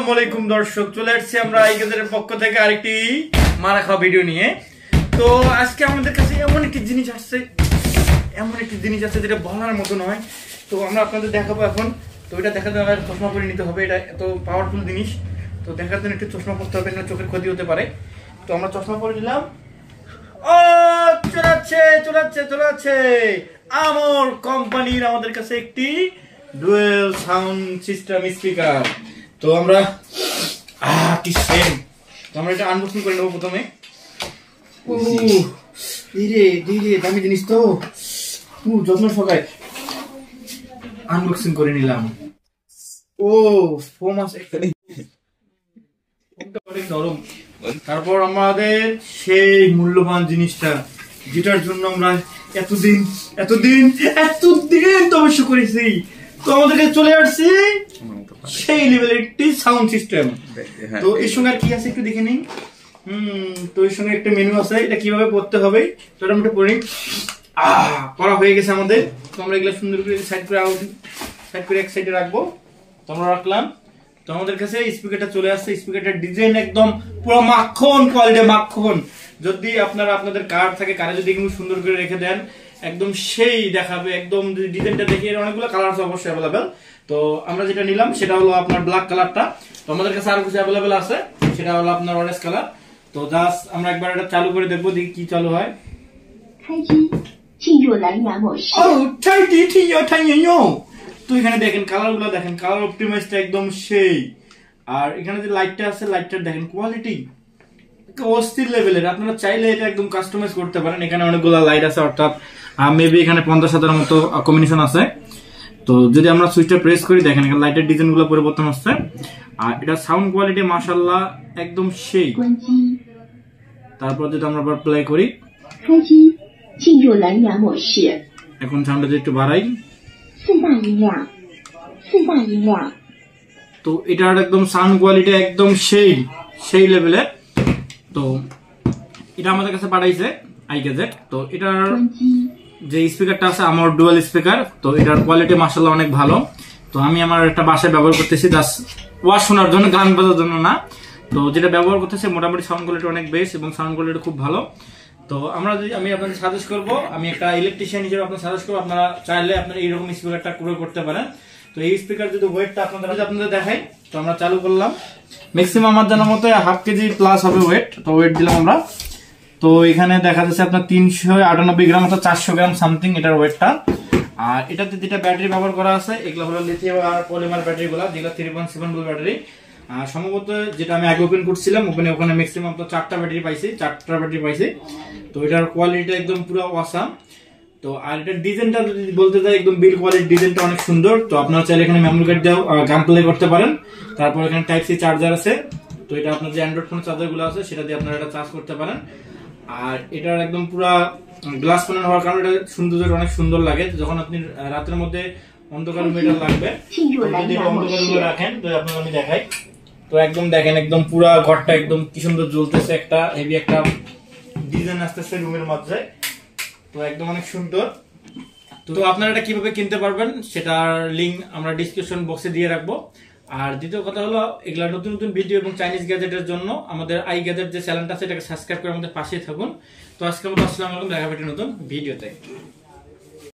আসসালামু আলাইকুম দর্শক, চলে আসছি আমরা আইগেদের পক্ষ থেকে আরেকটি মারা খাওয়া ভিডিও নিয়ে। তো আজকে আমাদের কাছে এমন একটি জিনিস আছে যেটা বলার মতো নয়। তো আমরা আপনাদের দেখাবো এখন। তো এটা দেখাতে হবে, চশমা পরে নিতে হবে। এটা এত পাওয়ারফুল জিনিস, তো দেখার জন্য একটু চশমা পরতে হবে, না চোখের ক্ষতি হতে পারে। তো আমরা চশমা পরে নিলাম। ও চলাচ্ছে আমর কোম্পানির আমাদের কাছে একটি ডুয়েল সাউন্ড সিস্টেম স্পিকার। তো আমরা এটা আনবক্সিং করে নেবো প্রথমে। ধীরে দামি জিনিস তো, যত্ন সহকারে আনবক্সিং করে নিলাম। ফোম আছে অনেক নরম। তারপর আমাদের সেই মূল্যবান জিনিসটা, যেটার জন্য আমরা এতদিন তপস্যা করেছি, তো আমাদেরকে চলে আসছি সেই লেভেলের একটি সাউন্ড সিস্টেম। তো এর সঙ্গে আর কি আছে একটু দেখে নিই। তো এর সঙ্গে একটা মেনু আছে, এটা কিভাবে করতে হবে তো এটা আমরা পড়ি। করা হয়ে গেছে আমাদের। তো আমরা এগুলো সুন্দর করে সাইড করে এক সাইডে রাখবো। তো আমরা রাখলাম। তো আমাদের কাছে স্পিকারটা চলে আসছে। স্পিকারটার ডিজাইন একদম পুরো মাখন কোয়ালিটি, মাখন। যদি আপনাদের কার থাকে, কারে যদি একটু সুন্দর করে রেখে দেন, একদম সেই দেখাবে। একদম ডিজাইনটা দেখিয়ে অনেকগুলো কালার আছে অবশ্যই অ্যাভেলেবেল। তো আমরা যেটা নিলাম সেটা হলো আপনার ব্ল্যাক কালারটা। তো আমাদের কাছে আরো কিছু অ্যাভেলেবেল আছে, সেটা হলো আপনার অরেঞ্জ কালার। তো জাস্ট আমরা একবার এটা চালু করে দেখবো, দেখি কি চালু হয়। তো এখানে দেখেন কালার গুলো, দেখেন কালার অপটিমাইজটা একদম সেই। আর এখানে যে লাইটটা আছে, লাইটটার দেখেন কোয়ালিটি অস্থির লেভেলের। আপনারা চাইলে এটা একদম কাস্টমাইজ করতে পারেন। এখানে অনেকগুলো লাইট আছে, অর্থাৎ মেবি এখানে 50,000 মতো কম্বিনেশন আছে। তো যদি আমরা সুইচটা প্রেস করি, দেখেন এখানে লাইটের ডিজাইন গুলো পরিবর্তন হচ্ছে। আর এটা সাউন্ড কোয়ালিটি মাশাআল্লাহ একদম সেই। তারপর যদি আমরা আবার প্লে করি, এখন সাউন্ডটা একটু বাড়াই। তো এটার একদম সাউন্ড কোয়ালিটি একদম সেই লেভেলের। তো এটা আমাদের কাছে পাঠাইছে আইগেজেট। তো এটার যে স্পিকারটা আছে আমার ডুয়াল স্পিকার, তো এটার কোয়ালিটি মাশাআল্লাহ অনেক ভালো। তো আমি আমার একটা বাসায় ব্যবহার করতেছি, জাস্ট ওয়াজ শোনার জন্য, গান বাজার জন্য না। তো যেটা ব্যবহার করতেছে মোটামুটি সাউন্ড কোয়ালিটি অনেক বেস্ট এবং সাউন্ড কোয়ালিটি খুব ভালো। তো আমি আপনাদের সাজেস্ট করবো, আমি একটা ইলেকট্রিশিয়ান হিসেবে আপনার সাজেস্ট করবো, আপনারা চাইলে আপনারা এইরকম স্পিকারটা ক্রয় করতে পারেন। তো এই স্পিকার যদি ওয়েটটা আপনাদের দেখাই, তো আমরা চালু করলাম। ম্যাক্সিমাম আমার জানার মতো 1/2 কেজি প্লাস হবে ওয়েট। তো ওয়েট দিলাম আমরা। তো এখানে দেখা যাচ্ছে আপনার 398 গ্রাম অর্থাৎ 400 গ্রাম সামথিং এটার ওয়েটটা। আর এটাতে যেটা ব্যাটারি ব্যবহার করা আছে, এগুলো হলো লিথিয়াম আর পলিমার ব্যাটারি গুলা, যেগুলো 3.7 ভোল্ট ব্যাটারি। আর সম্ভবত যেটা আমি আগে ওপেন করছিলাম, ওখানে ম্যাক্সিমাম তো 4টা ব্যাটারি পাইছি। তো এটার কোয়ালিটি একদম পুরো অসাম। তো আর এটার ডিজাইনটা যদি বলতে চাই, একদম বিল কোয়ালিটি ডিজাইনটা অনেক সুন্দর। তো আপনারা চাইলে এখানে মেমোরি কার্ড দিয়েও গান প্লে করতে পারেন। তারপর এখানে টাইপ সি চার্জার আছে। তো এটা আপনার যে অ্যান্ড্রয়েড ফোনের চার্জার গুলো আছে, সেটা দিয়ে আপনারা এটা চার্জ করতে পারেন। আর এটার একদম পুরা গ্লাস প্যানেল হওয়ার কারণে এটা সৌন্দর্য অনেক সুন্দর লাগে। যখন আপনি রাতের মধ্যে অন্ধকার রুমে এটা লাগবে, যদি অন্ধকার রুমে রাখেন, তো আপনাকে আমি দেখাই। তো একদম দেখেন, একদম পুরা ঘরটা একদম কি সুন্দর জ্বলতেছে। একটা হেভি একটা ডিজাইন আসতেছে রুমের মধ্যে। তো একদম অনেক সুন্দর। তো আপনারা এটা কিভাবে কিনতে পারবেন সেটার লিঙ্ক আমরা ডিসক্রিপশন বক্সে দিয়ে রাখবো। আর দ্বিতীয় কথা হলো, এগুলা নতুন ভিডিও এবং চাইনিজ গ্যাজেটের জন্য আমাদের আই গ্যাজেট যে চ্যানেলটা আছে, এটাকে সাবস্ক্রাইব করে আমাদের পাশেই থাকুন। তো আজকে আমরা আসসালামু আলাইকুম, দেখা হবে নতুন ভিডিওতে।